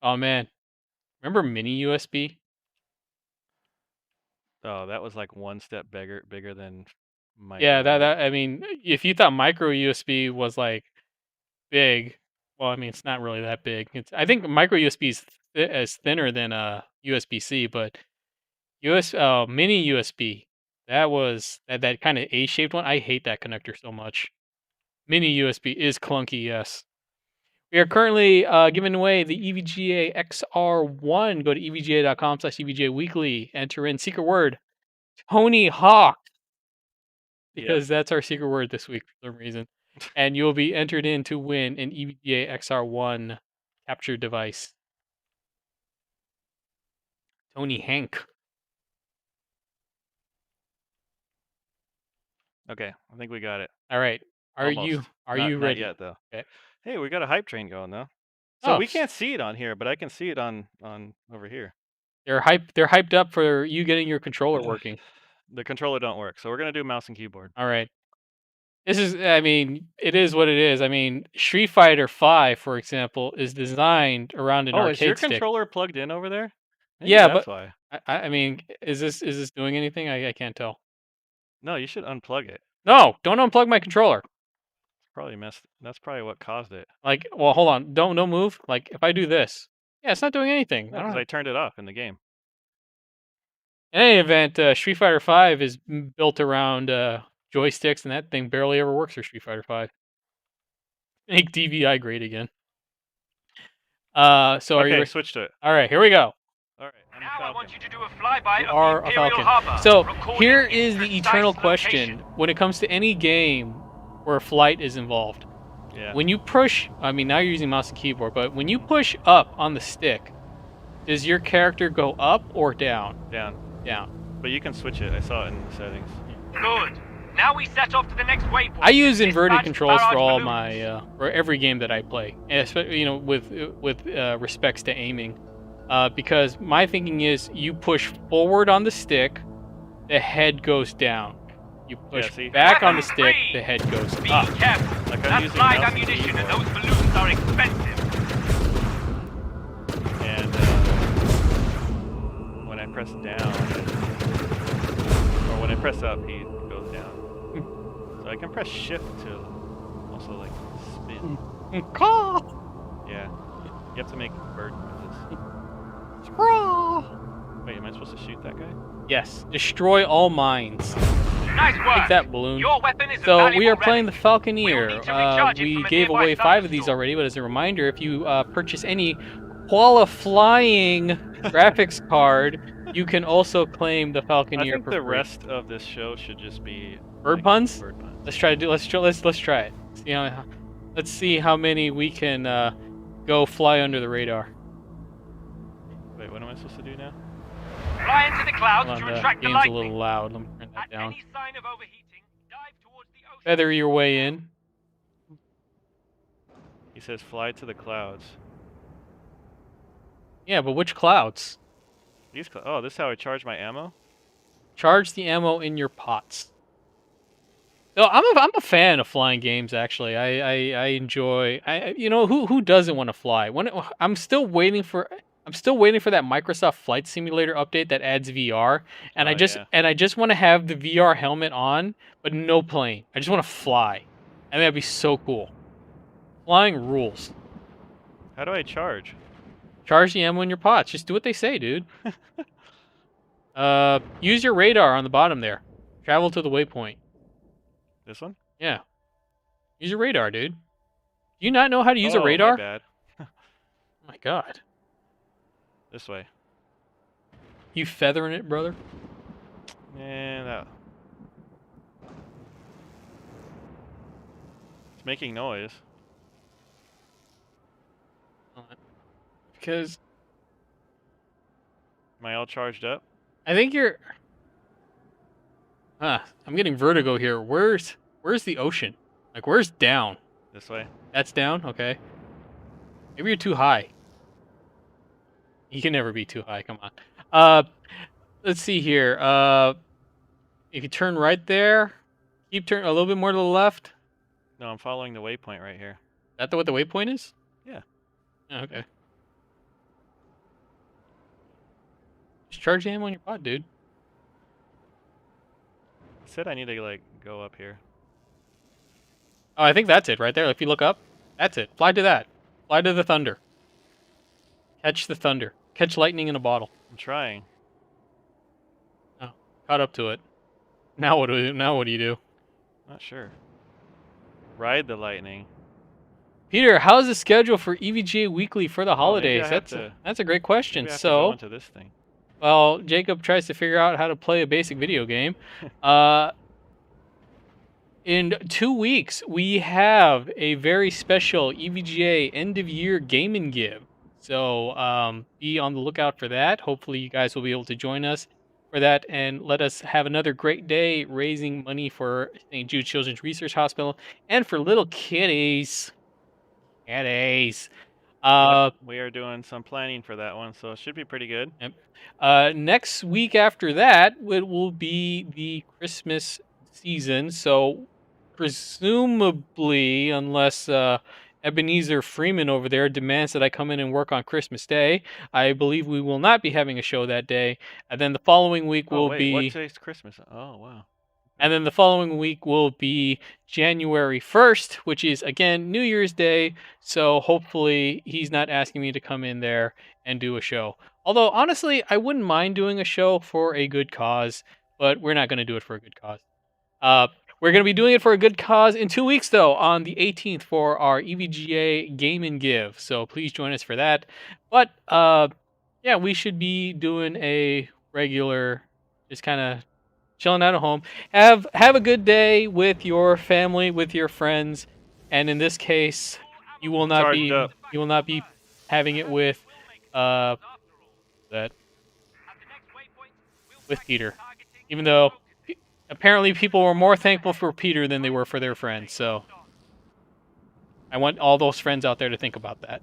Oh man, remember mini USB? Oh, that was like one step bigger than micro. Yeah, that I mean, if you thought micro USB was like big, well, I mean, it's not really that big. I think micro USB is thinner than USB-C, but mini USB, that kind of A-shaped one. I hate that connector so much. Mini USB is clunky, yes. We are currently giving away the EVGA XR1. Go to evga.com/EVGA weekly. Enter in secret word Tony Hawk, because that's our secret word this week for some reason. And you'll be entered in to win an EVGA XR1 capture device. Tony Hank. Okay, I think we got it. All right. Are Almost. you Not ready? yet though. Okay. Hey, we got a hype train going though. So Oh, we can't see it on here, but I can see it on over here. They're hyped up for you getting your controller working. The controller don't work, so we're gonna do mouse and keyboard. All right. I mean, it is what it is. I mean, Street Fighter 5, for example, is designed around an Oh, is your arcade stick. controller plugged in over there? Maybe Yeah, that's but why. I mean, is this doing anything? I can't tell. No, you should unplug it. No, don't unplug my controller. Probably messed. That's probably what caused it. Like, well, hold on. Don't move. Like, if I do this, yeah, it's not doing anything. No, because I turned it off in the game. In any event, Street Fighter V is built around joysticks, and that thing barely ever works for Street Fighter V. Make DVI great again. So are you? Okay, switch to it. All right, here we go. All right. I'm a Now I Falcon. want you to do a flyby You of are the a Imperial Falcon. Harbor. So recording here its is the precise eternal location. question when it comes to any game where flight is involved. Yeah. When you push, I mean, now you're using mouse and keyboard, but when you push up on the stick, does your character go up or down? Down. Down. But you can switch it. I saw it in the settings. Good. Now we set off to the next waypoint. I use Dispatch inverted controls barrage for all balloons. my for every game that I play, and especially, you know, with respects to aiming, because my thinking is you push forward on the stick, the head goes down. You push see? back on the Weapon stick, free. the head goes Be up. careful. Like I'm That's using light mouse and ammunition, and keyboard. those balloons are expensive. And when I press down, or when I press up, he goes down. So I can press shift to also like spin. Caw! Yeah. You have to make bird noises. Scraw! Wait, am I supposed to shoot that guy? Yes, destroy all mines. Nice work. Take that, balloon. Your weapon is a So we valuable are playing the relic. Falconeer. We'll need to recharge it We from a gave nearby away 5 of these thunderstorm. already, but as a reminder, if you purchase any qualifying graphics card, you can also claim the I Falconeer think for the free. rest of this show should just be Bird like, puns? Bird puns. Let's try to do. Let's try it. Let's see how many we can go fly under the radar. Wait, what am I supposed to do now? Fly into the clouds Hold to on, the attract the game's a lightning. little loud. Let me turn that At down. any sign of overheating, dive towards the ocean. Feather your way in. He says fly to the clouds. Yeah, but which clouds? These oh, this is how I charge my ammo? Charge the ammo in your pots. So I'm a fan of flying games. Actually, I enjoy. You know who doesn't want to fly? I'm still waiting for that Microsoft Flight Simulator update that adds VR, and Oh, I just want to have the VR helmet on, but no plane. I just want to fly, and that'd be so cool. Flying rules. How do I charge? Charge the ammo in your pots. Just do what they say, dude. Use your radar on the bottom there. Travel to the waypoint. This one? Yeah. Use your radar, dude. Do you not know how to use a Oh, radar? my bad. Oh my god. This way. You feathering it, brother? And that. It's making noise. Because Am I all charged up? I think you're... I'm getting vertigo here. Where's the ocean? Like, where's down? This way. That's down? Okay. Maybe you're too high. You can never be too high. Come on. Let's see here. If you turn right there, keep turning a little bit more to the left. No, I'm following the waypoint right here. Is that what the waypoint is? Yeah. Oh, okay. Just charge the ammo on your pod, dude. It said I need to like go up here. Oh, I think that's it right there. If you look up, that's it. Fly to that. Fly to the thunder. Catch the thunder. Catch lightning in a bottle. I'm trying. Oh, caught up to it. Now what do you do? Not sure. Ride the lightning. Peter, how's the schedule for EVGA Weekly for the Oh, maybe holidays? I have to- That's a great question. Maybe I have to go So, into this thing. well, Jacob tries to figure out how to play a basic video game. In 2 weeks, we have a very special EVGA end of year game and give. So be on the lookout for that. Hopefully, you guys will be able to join us for that and let us have another great day raising money for St. Jude Children's Research Hospital and for little kitties. Kitties. We are doing some planning for that one, so it should be pretty good. Next week after that, it will be the Christmas season. So presumably, unless Ebenezer Freeman over there demands that I come in and work on Christmas Day, I believe we will not be having a show that day. And then the following week Oh, will wait, be... what today's Christmas? Oh, wow. And then the following week will be January 1st, which is, again, New Year's Day. So hopefully he's not asking me to come in there and do a show. Although, honestly, I wouldn't mind doing a show for a good cause, but we're not going to do it for a good cause. We're going to be doing it for a good cause in 2 weeks, though, on the 18th for our EVGA Game and Give. So please join us for that. But, yeah, we should be doing a regular, just kind of chilling out at home. Have a good day with your family, with your friends, and in this case, you will not Charged be up. having it with that with Peter. Even though apparently people were more thankful for Peter than they were for their friends. So I want all those friends out there to think about that.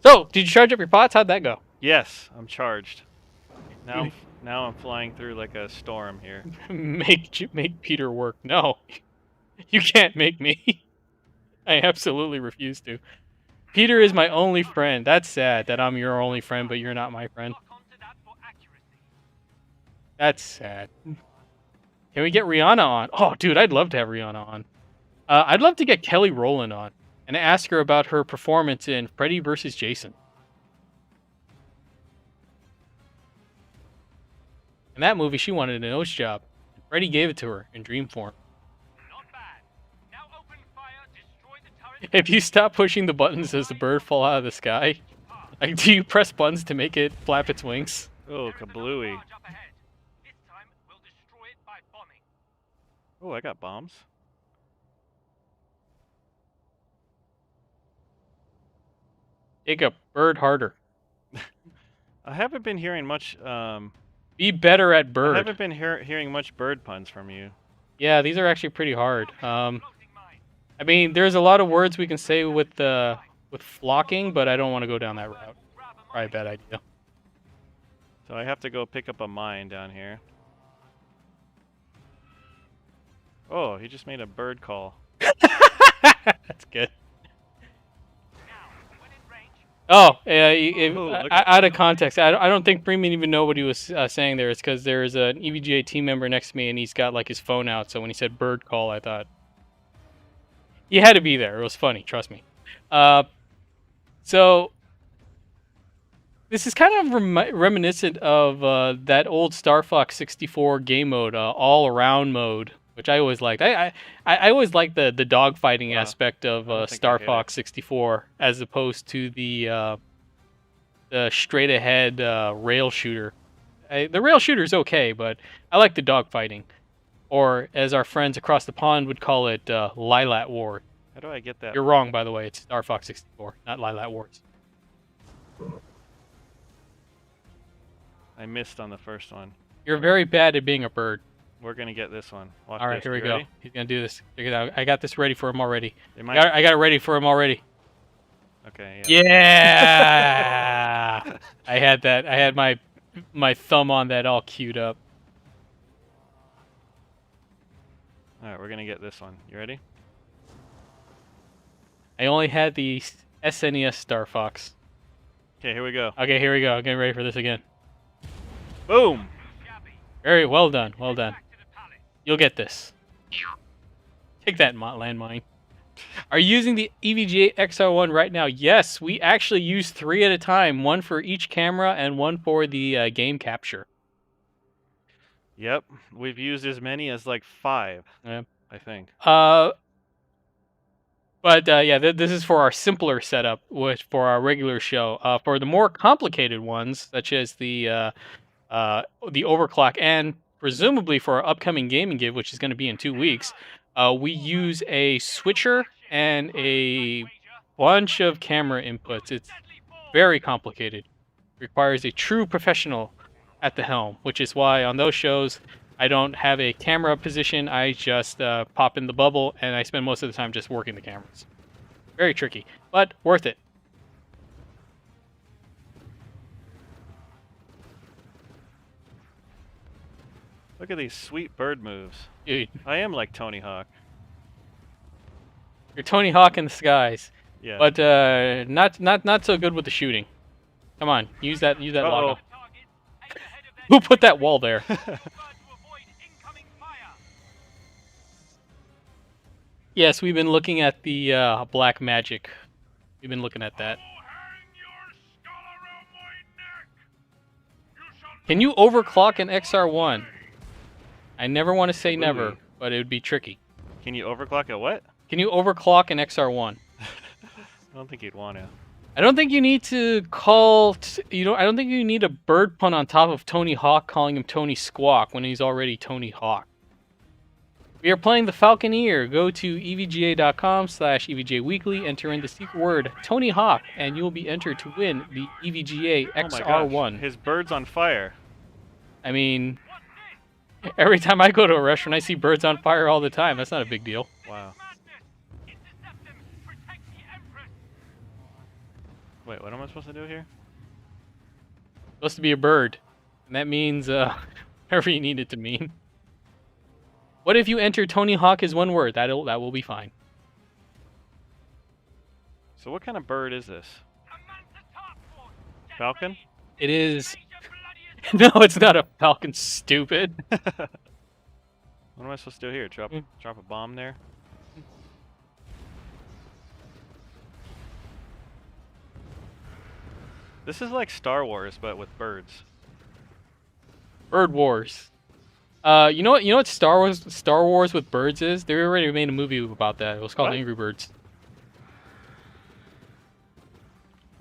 So, did you charge up your pots? How'd that go? Yes, I'm charged. Now I'm flying through like a storm here. make Peter work. No. You can't make me. I absolutely refuse to. Peter is my only friend. That's sad that I'm your only friend, but you're not my friend. That's sad. Can we get Rihanna on? Oh, dude, I'd love to have Rihanna on. I'd love to get Kelly Rowland on and ask her about her performance in Freddy vs. Jason. In that movie, she wanted a nose job. Freddy gave it to her in dream form. Not bad. Now open fire, destroy the turret. If you stop pushing the buttons, does the bird fall out of the sky? Like, do you press buttons to make it flap its wings? Oh, kablooey. Charge up ahead. This time we'll destroy it by bombing. Oh, I got bombs. Take a bird harder. I haven't been hearing much. Be better at I bird. haven't been hearing much bird puns from you. Yeah, these are actually pretty hard. Closing mine. I mean, there's a lot of words we can say with flocking, but I don't want to go down that route. Grab a Probably a bad idea. So I have to go pick up a mine down here. Oh, he just made a bird call. That's good. Now, when in range, Oh, look out of context, I don't think Freeman even know what he was saying there. It's because there's an EVGA team member next to me, and he's got like his phone out. So when he said bird call, I thought he had to be there. It was funny, trust me. So this is kind of reminiscent of that old Star Fox 64 game mode, all around mode, which I always liked. I always liked the dogfighting Wow. aspect I of don't think I Star hit it. Fox 64 as opposed to the straight ahead rail shooter. The rail shooter's okay, but I like the dogfighting, or as our friends across the pond would call it, Lilat War. How do I get that? You're wrong, by the way. It's Star Fox 64, not Lilat Wars. I missed on the first one. You're very bad at being a bird. We're gonna get this one. Watch All right, this. here we You go. ready? He's gonna do this. Check it out. I got this ready for him already. It I might. got it ready for him already. Okay. Yeah. Yeah. I had that. I had my thumb on that all queued up. All right, we're gonna get this one. You ready? I only had the SNES Star Fox. Okay, here we go. Okay, here we go. I'm getting ready for this again. Boom. Gabby, Very well done. Well done. back to the palace. You'll get this. Take that, landmine. Are you using the EVGA Xr1 right now? Yes, we actually use 3 at a time. One for each camera and one for the game capture. Yep. We've used as many as like 5. Yeah. I think. But yeah, this is for our simpler setup, which for our regular show. For the more complicated ones, such as the overclock, and presumably for our upcoming gaming give, which is going to be in 2 weeks, we use a switcher and a bunch of camera inputs. It's very complicated. Requires a true professional at the helm, which is why on those shows I don't have a camera position. I just pop in the bubble, and I spend most of the time just working the cameras. Very tricky, but worth it. Look at these sweet bird moves. Dude, I am like Tony Hawk. you're Tony Hawk in the skies, Yeah. but not so good with the shooting. Come on, use that Uh-oh. logo. Target, aim ahead of their Who put that wall there? bird to avoid incoming fire. Yes, we've been looking at the black magic. We've been looking at that. Can you overclock an XR1? I never want to say never, Ooh. but it would be tricky. Can you overclock a what? Can you overclock an XR1? I don't think you'd want to. I don't think you need to call. I don't think you need a bird pun on top of Tony Hawk calling him Tony Squawk when he's already Tony Hawk. We are playing the Falconeer. Go to evga.com/EVGA Weekly, enter in the secret word Tony Hawk, and you will be entered to win the EVGA Oh my XR1. gosh, his bird's on fire. I mean, every time I go to a restaurant, I see birds on fire all the time. That's not a big deal. Wow. Wait, what am I supposed to do here? Supposed to be a bird, and that means whatever you need it to mean. What if you enter Tony Hawk as one word? That will be fine. So what kind of bird is this? Falcon? It is. No, it's not a falcon. Stupid. What am I supposed to do here? Drop a bomb there? This is like Star Wars, but with birds. Bird Wars. You know what Star Wars with birds is? They already made a movie about that. It was called What? Angry Birds.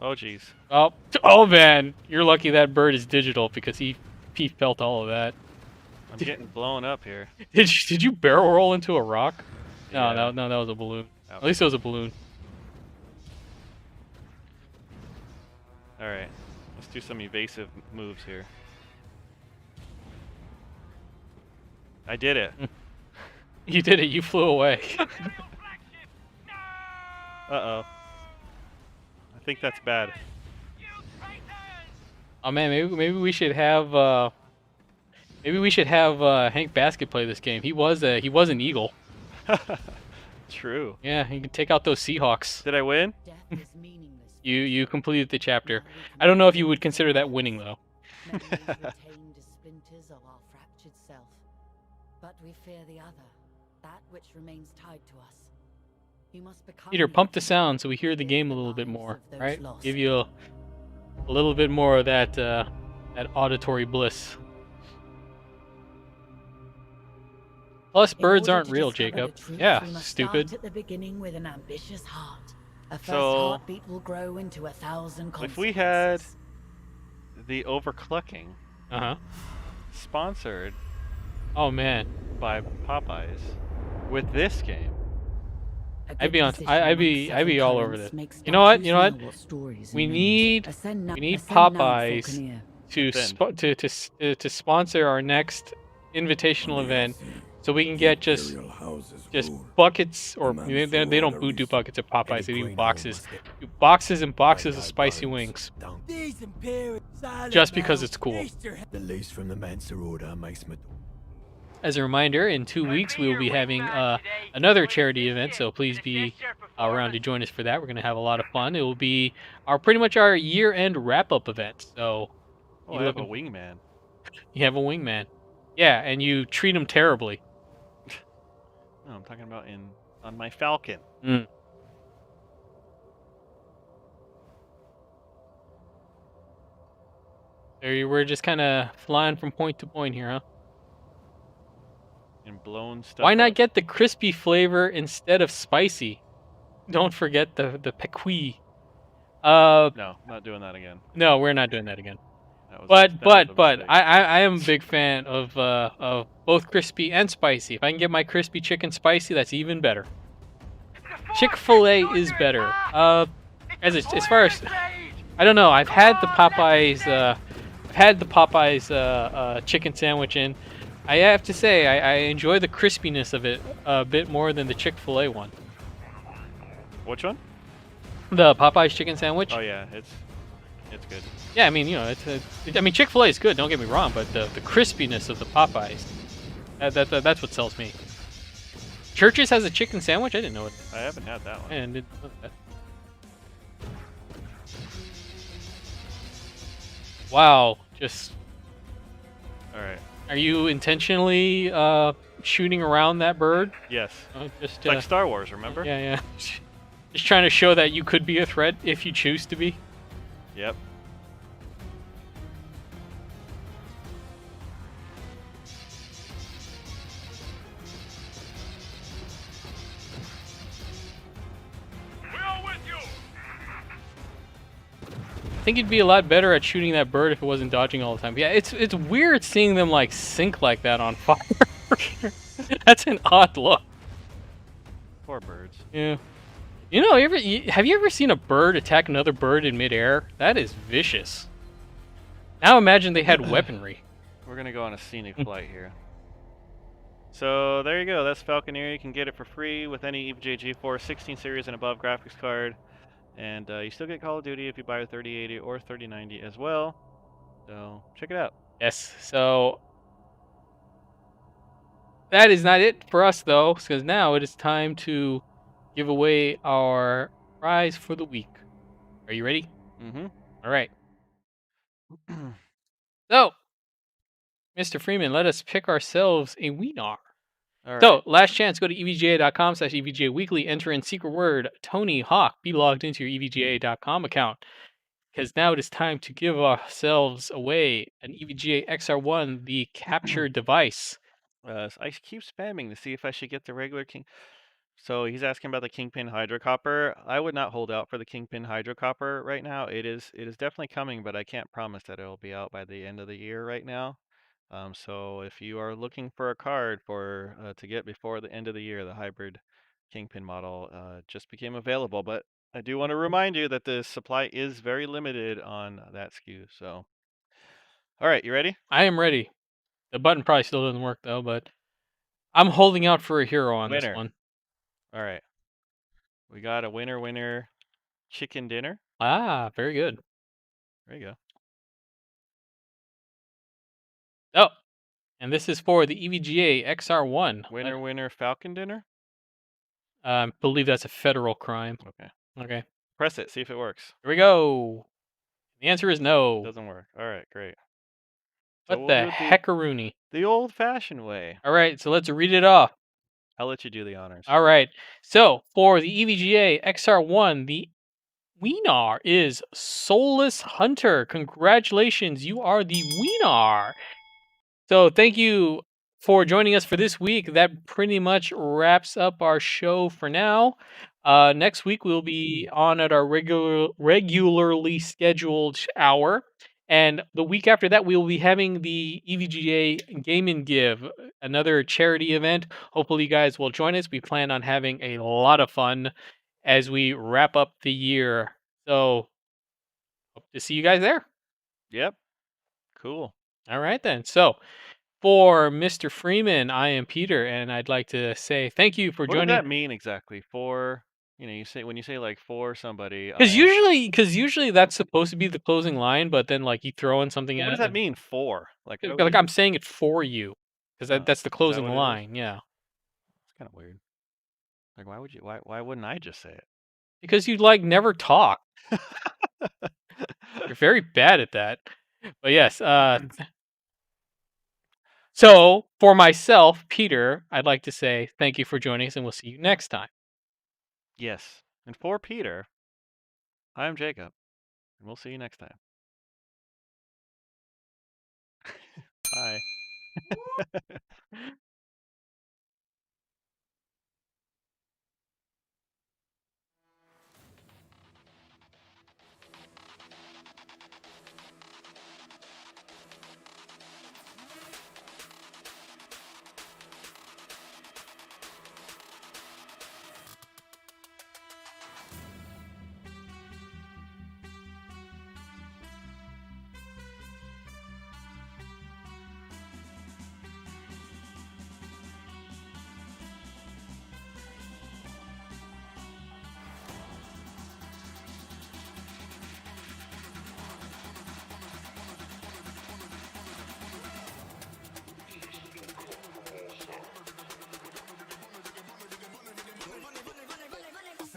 Oh jeez. Oh man, you're lucky that bird is digital because he felt all of that. I'm getting blown up here. Did you barrel roll into a rock? No, Yeah. no, that was a balloon. Ouch. At least it was a balloon. Alright. Let's do some evasive moves here. I did it. You did it. You flew away. Uh-oh. I think that's bad. Oh man, maybe we should have Hank Basket play this game. He was an eagle. True. Yeah, he can take out those Seahawks. Did I win? Death is meaningless. You completed the chapter. I don't know if you would consider that winning though. Memories retained as splinters of our fractured self. But we fear the other, that which remains tied to us. You must become Peter, pump the sound so we hear the game a little bit more, right? Give you a little bit more of that that auditory bliss. Plus, birds aren't real, Jacob. Yeah, stupid. At the beginning with an ambitious heart. A first So, heartbeat will grow into 1,000 If we had consequences. the overclocking Uh-huh. sponsored Oh man, by Popeyes with this game, A I'd be good on. position I'd be amongst all several over currents this. makes You know what? doctors You know what? know stories We remain. need Ascend Popeyes Falconeer. to Send. to sponsor our next invitational event, so we can get just buckets, or they don't do buckets at Popeyes. They do boxes, and boxes of spicy wings, just because it's cool. The lease from the Mensa order makes me. As a reminder, in 2 weeks we will be having another charity event, so please be around to join us for that. We're going to have a lot of fun. It will be pretty much our year-end wrap-up event. So oh, I have a wingman. you have a wingman, yeah, and you treat him terribly. No, I'm talking about on my Falcon. We're just kind of flying from point to point here, huh? And blown stuff. Why not up. get the crispy flavor instead of spicy? Don't forget the pequi. No, not doing that again. No, we're not doing that again. That was, But that was a mistake. I am a big fan of both crispy and spicy. If I can get my crispy chicken spicy, that's even better. Chick-fil-A is better. As far as I don't know, I've had the Popeyes chicken sandwich in. I have to say I enjoy the crispiness of it a bit more than the Chick-fil-A one. Which one? The Popeyes chicken sandwich. Oh yeah, it's good. Yeah, I mean, I mean, Chick-fil-A is good. Don't get me wrong, but the crispiness of the Popeyes, that's what sells me. Church's has a chicken sandwich. I didn't know it. I haven't had that one. And wow, just All right. are you intentionally shooting around that bird. Yes. Just It's like Star Wars, remember? yeah. Just trying to show that you could be a threat if you choose to be. Yep. We are with you. I think you'd be a lot better at shooting that bird if it wasn't dodging all the time. But yeah, it's weird seeing them like sink like that on fire. That's an odd look. Poor birds. Yeah. You know, have you ever seen a bird attack another bird in midair? That is vicious. Now imagine they had weaponry. We're gonna go on a scenic flight here. So there you go. That's Falconeer. You can get it for free with any EVGA G4 16 series and above graphics card, and you still get Call of Duty if you buy a 3080 or 3090 as well. So check it out. Yes. So that is not it for us though, because now it is time to give away our prize for the week. Are you ready? Mm-hmm. All right. So, Mr. Freeman, let us pick ourselves a winner. All right. So, last chance, go to evga.com/EVGA weekly, enter in secret word Tony Hawk, be logged into your evga.com account. Because now it is time to give ourselves away an Evga Xr1, the capture device. So I keep spamming to see if I should get the regular King. So he's asking about the Kingpin Hydra Copper. I would not hold out for the Kingpin Hydra Copper right now. It is definitely coming, but I can't promise that it'll be out by the end of the year right now. So if you are looking for a card for to get before the end of the year, the hybrid Kingpin model just became available. But I do want to remind you that the supply is very limited on that SKU. So, all right, you ready? I am ready. The button probably still doesn't work though, but I'm holding out for a hero on this Winner. one. All right. We got a winner chicken dinner. Ah, very good. There you go. Oh, and this is for the EVGA Xr1. Winner Falcon dinner. I believe that's a federal crime. Okay. Okay, Press it. See if it works. here we go. The answer is no. Doesn't work. All right, great. So What we'll the do it heckaroony? the old-fashioned way. All right, so let's read it off. I'll let you do the honors. All right, so for the EVGA XR1, the winner is Soulless Hunter. Congratulations, you are the winner. So thank you for joining us for this week. That pretty much wraps up our show for now. Next week we'll be on at our regularly scheduled hour, and the week after that we will be having the EVGA Game and Give, another charity event. Hopefully you guys will join us. We plan on having a lot of fun as we wrap up the year. So hope to see you guys there. Yep. Cool. All right then. So for Mr. Freeman, I am Peter, and I'd like to say thank you for What joining. does that mean exactly? For, you say when you say like for somebody. Because usually that's supposed to be the closing line, but then like you throw in something. What does that mean for? Like, Like I'm saying it for you, because that's the closing what it is? line. Yeah. It's kind of weird. Like, why would you? Why wouldn't I just say it? Because you like never talk. You're very bad at that. But yes. So for myself, Peter, I'd like to say thank you for joining us, and we'll see you next time. Yes. And for Peter, I'm Jacob, and we'll see you next time. Bye.